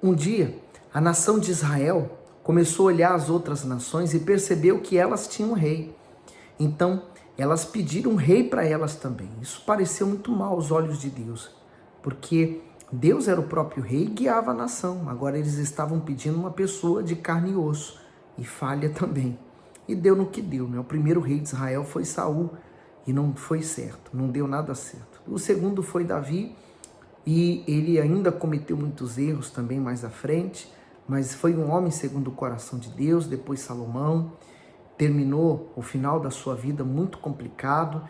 Um dia, a nação de Israel começou a olhar as outras nações e percebeu que elas tinham um rei. Então, elas pediram um rei para elas também. Isso pareceu muito mal aos olhos de Deus, porque Deus era o próprio rei e guiava a nação. Agora eles estavam pedindo uma pessoa de carne e osso, e falha também. E deu no que deu, né? O primeiro rei de Israel foi Saul, e não foi certo, não deu nada certo. O segundo foi Davi, e ele ainda cometeu muitos erros também mais à frente, mas foi um homem segundo o coração de Deus. Depois Salomão terminou o final da sua vida muito complicado,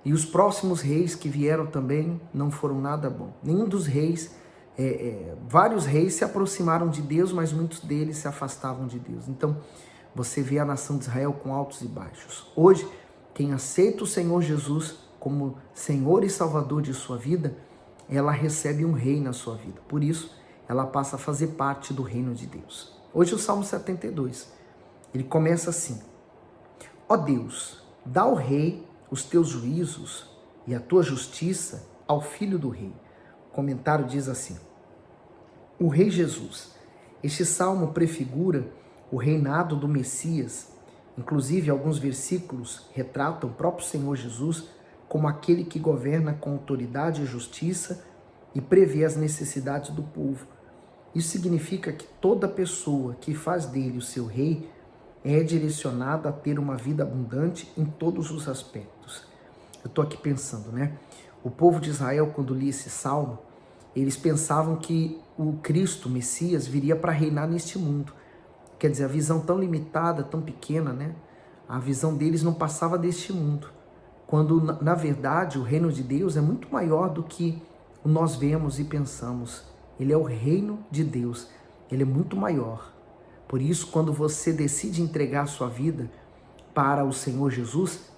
e os próximos reis que vieram também não foram nada bom. Nenhum dos reis, vários reis se aproximaram de Deus, mas muitos deles se afastavam de Deus. Então você vê a nação de Israel com altos e baixos. Hoje, quem aceita o Senhor Jesus como Senhor e Salvador de sua vida, ela recebe um rei na sua vida. Por isso, ela passa a fazer parte do reino de Deus. Hoje o Salmo 72, ele começa assim: ó Deus, dá ao rei os teus juízos e a tua justiça ao filho do rei. O comentário diz assim: o rei Jesus. Este salmo prefigura o reinado do Messias. Inclusive, alguns versículos retratam o próprio Senhor Jesus como aquele que governa com autoridade e justiça e prevê as necessidades do povo. Isso significa que toda pessoa que faz dele o seu rei é direcionada a ter uma vida abundante em todos os aspectos. Eu estou aqui pensando, né? O povo de Israel, quando lia esse salmo, eles pensavam que o Cristo, o Messias, viria para reinar neste mundo. Quer dizer, a visão tão limitada, tão pequena, né? A visão deles não passava deste mundo. Quando, na verdade, o reino de Deus é muito maior do que nós vemos e pensamos. Ele é o reino de Deus. Ele é muito maior. Por isso, quando você decide entregar a sua vida para o Senhor Jesus,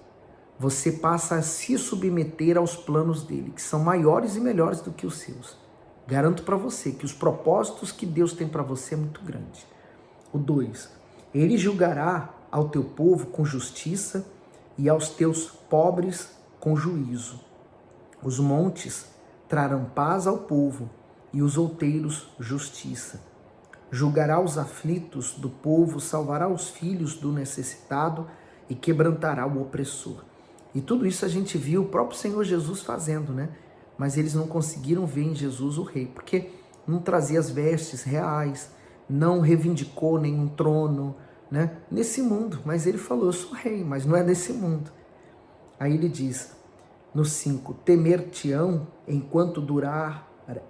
você passa a se submeter aos planos dele, que são maiores e melhores do que os seus. Garanto para você que os propósitos que Deus tem para você é muito grande. O 2, ele julgará ao teu povo com justiça e aos teus pobres com juízo. Os montes trarão paz ao povo e os outeiros justiça. Julgará os aflitos do povo, salvará os filhos do necessitado e quebrantará o opressor. E tudo isso a gente viu o próprio Senhor Jesus fazendo, né? Mas eles não conseguiram ver em Jesus o rei, porque não trazia as vestes reais, não reivindicou nenhum trono, né? Nesse mundo. Mas ele falou: eu sou rei, mas não é nesse mundo. Aí ele diz, no 5, temer-te-ão enquanto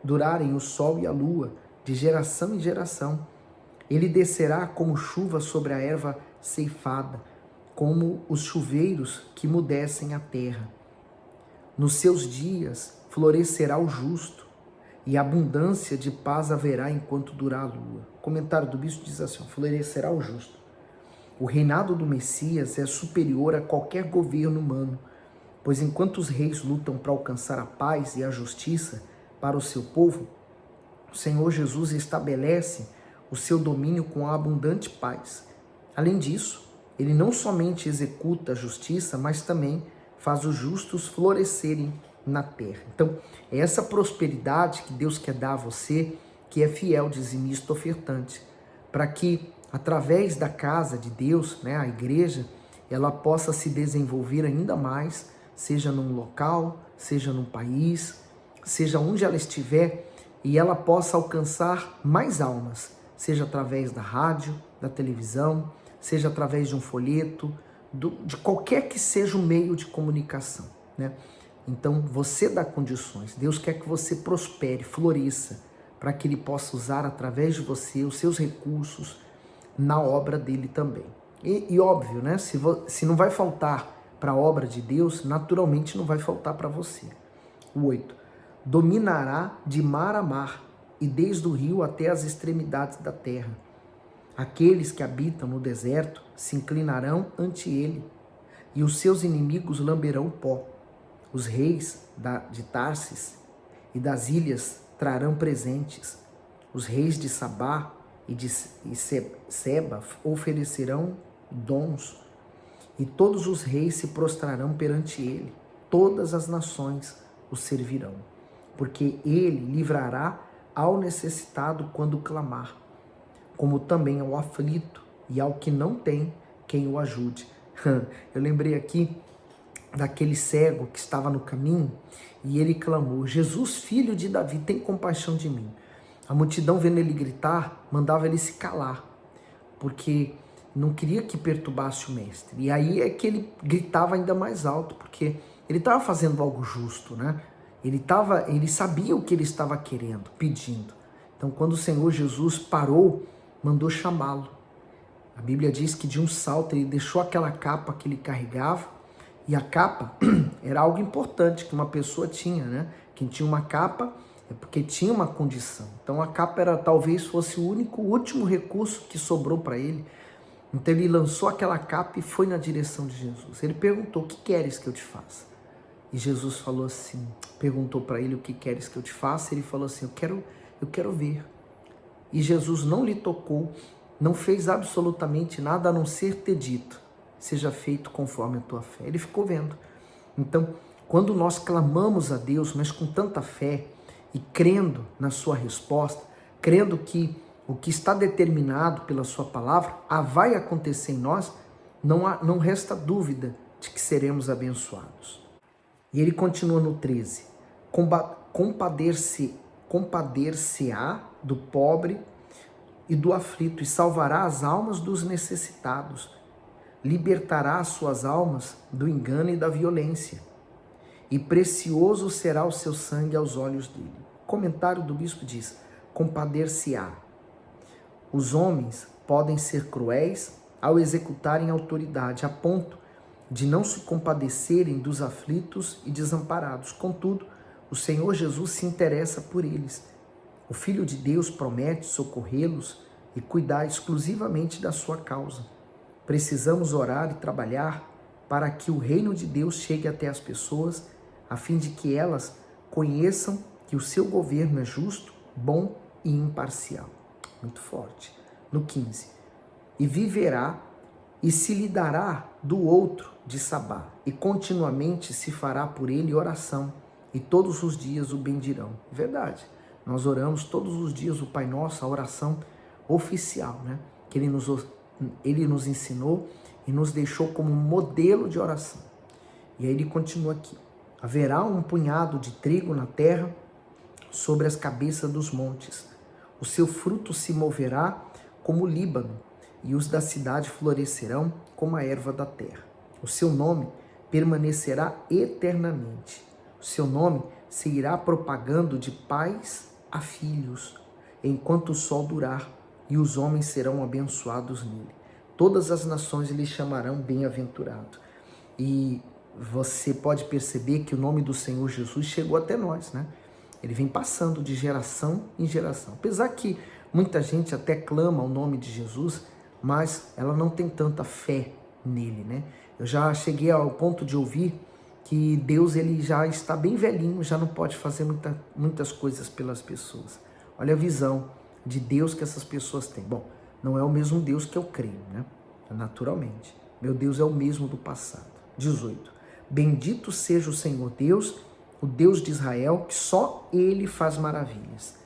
durarem o sol e a lua, de geração em geração. Ele descerá como chuva sobre a erva ceifada, como os chuveiros que mudecem a terra. Nos seus dias florescerá o justo, e abundância de paz haverá enquanto durar a lua. O comentário do bispo diz assim: florescerá o justo. O reinado do Messias é superior a qualquer governo humano, pois enquanto os reis lutam para alcançar a paz e a justiça para o seu povo, o Senhor Jesus estabelece o seu domínio com a abundante paz. Além disso, ele não somente executa a justiça, mas também faz os justos florescerem na terra. Então, é essa prosperidade que Deus quer dar a você, que é fiel, dizimista, ofertante, para que, através da casa de Deus, né, a igreja, ela possa se desenvolver ainda mais, seja num local, seja num país, seja onde ela estiver, e ela possa alcançar mais almas, seja através da rádio, da televisão, seja através de um folheto, de qualquer que seja o meio de comunicação, né? Então você dá condições, Deus quer que você prospere, floresça, para que Ele possa usar através de você os seus recursos na obra dele também. E óbvio, né? Se não vai faltar para a obra de Deus, naturalmente não vai faltar para você. O 8. Dominará de mar a mar e desde o rio até as extremidades da terra. Aqueles que habitam no deserto se inclinarão ante ele e os seus inimigos lamberão o pó. Os reis de Tarsis e das ilhas trarão presentes. Os reis de Sabá e de Seba oferecerão dons. E todos os reis se prostrarão perante ele. Todas as nações o servirão. Porque ele livrará ao necessitado quando clamar, como também ao aflito e ao que não tem quem o ajude. Eu lembrei aqui daquele cego que estava no caminho e ele clamou: Jesus, filho de Davi, tem compaixão de mim. A multidão, vendo ele gritar, mandava ele se calar, porque não queria que perturbasse o mestre. E aí é que ele gritava ainda mais alto, porque ele estava fazendo algo justo, né? Ele sabia o que ele estava querendo, pedindo. Então, quando o Senhor Jesus parou, mandou chamá-lo. A Bíblia diz que de um salto ele deixou aquela capa que ele carregava, e a capa era algo importante que uma pessoa tinha, né? Quem tinha uma capa é porque tinha uma condição. Então a capa era, talvez fosse o último recurso que sobrou para ele. Então ele lançou aquela capa e foi na direção de Jesus. Ele perguntou: o que queres que eu te faça? E Jesus falou assim, perguntou para ele: o que queres que eu te faça? Ele falou assim: eu quero ver. E Jesus não lhe tocou, não fez absolutamente nada a não ser ter dito: seja feito conforme a tua fé. Ele ficou vendo. Então, quando nós clamamos a Deus, mas com tanta fé e crendo na sua resposta, crendo que o que está determinado pela sua palavra vai acontecer em nós, não resta dúvida de que seremos abençoados. E ele continua no 13: compadecer-se-á do pobre e do aflito, e salvará as almas dos necessitados, libertará as suas almas do engano e da violência, e precioso será o seu sangue aos olhos dele. O comentário do bispo diz: compadecer-se-á. Os homens podem ser cruéis ao executarem autoridade, a ponto de não se compadecerem dos aflitos e desamparados. Contudo, o Senhor Jesus se interessa por eles. O Filho de Deus promete socorrê-los e cuidar exclusivamente da sua causa. Precisamos orar e trabalhar para que o reino de Deus chegue até as pessoas, a fim de que elas conheçam que o seu governo é justo, bom e imparcial. Muito forte. No 15: e viverá e se lhe dará do outro de Sabá, e continuamente se fará por ele oração, e todos os dias o bendirão. Verdade. Nós oramos todos os dias o Pai Nosso, a oração oficial, né? Que ele nos ensinou e nos deixou como modelo de oração. E aí ele continua aqui: haverá um punhado de trigo na terra sobre as cabeças dos montes. O seu fruto se moverá como o Líbano, e os da cidade florescerão como a erva da terra. O seu nome permanecerá eternamente. O seu nome se irá propagando de pais a filhos, enquanto o sol durar, e os homens serão abençoados nele. Todas as nações lhe chamarão bem-aventurado. E você pode perceber que o nome do Senhor Jesus chegou até nós, né? Ele vem passando de geração em geração. Apesar que muita gente até clama o nome de Jesus, mas ela não tem tanta fé nele, né? Eu já cheguei ao ponto de ouvir que Deus ele já está bem velhinho, já não pode fazer muitas coisas pelas pessoas. Olha a visão de Deus que essas pessoas têm. Bom, não é o mesmo Deus que eu creio, né? Naturalmente. Meu Deus é o mesmo do passado. 18. Bendito seja o Senhor Deus, o Deus de Israel, que só Ele faz maravilhas.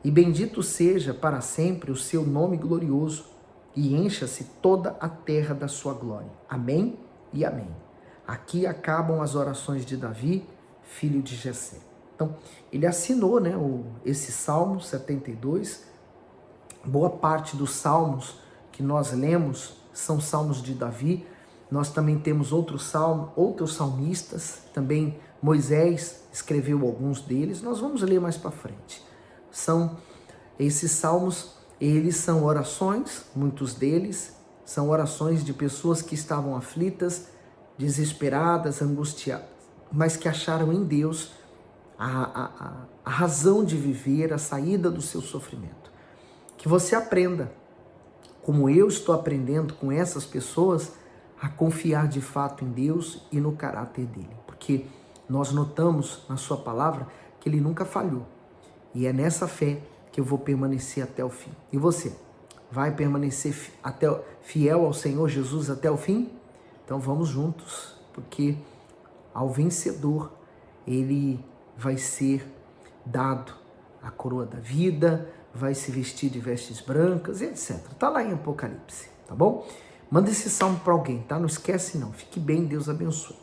E bendito seja para sempre o seu nome glorioso, e encha-se toda a terra da sua glória. Amém e amém. Aqui acabam as orações de Davi, filho de Jessé. Então, ele assinou, né, esse Salmo 72. Boa parte dos salmos que nós lemos são salmos de Davi. Nós também temos outros salmistas, também Moisés escreveu alguns deles. Nós vamos ler mais para frente. Esses salmos, eles são orações, muitos deles são orações de pessoas que estavam aflitas, desesperadas, angustiadas, mas que acharam em Deus a razão de viver, a saída do seu sofrimento. Que você aprenda, como eu estou aprendendo com essas pessoas, a confiar de fato em Deus e no caráter dele. Porque nós notamos na sua palavra que ele nunca falhou. E é nessa fé que eu vou permanecer até o fim. E você? Vai permanecer fiel ao Senhor Jesus até o fim? Então vamos juntos, porque ao vencedor ele vai ser dado a coroa da vida, vai se vestir de vestes brancas e etc. Tá lá em Apocalipse, tá bom? Manda esse salmo para alguém, tá? Não esquece não. Fique bem, Deus abençoe.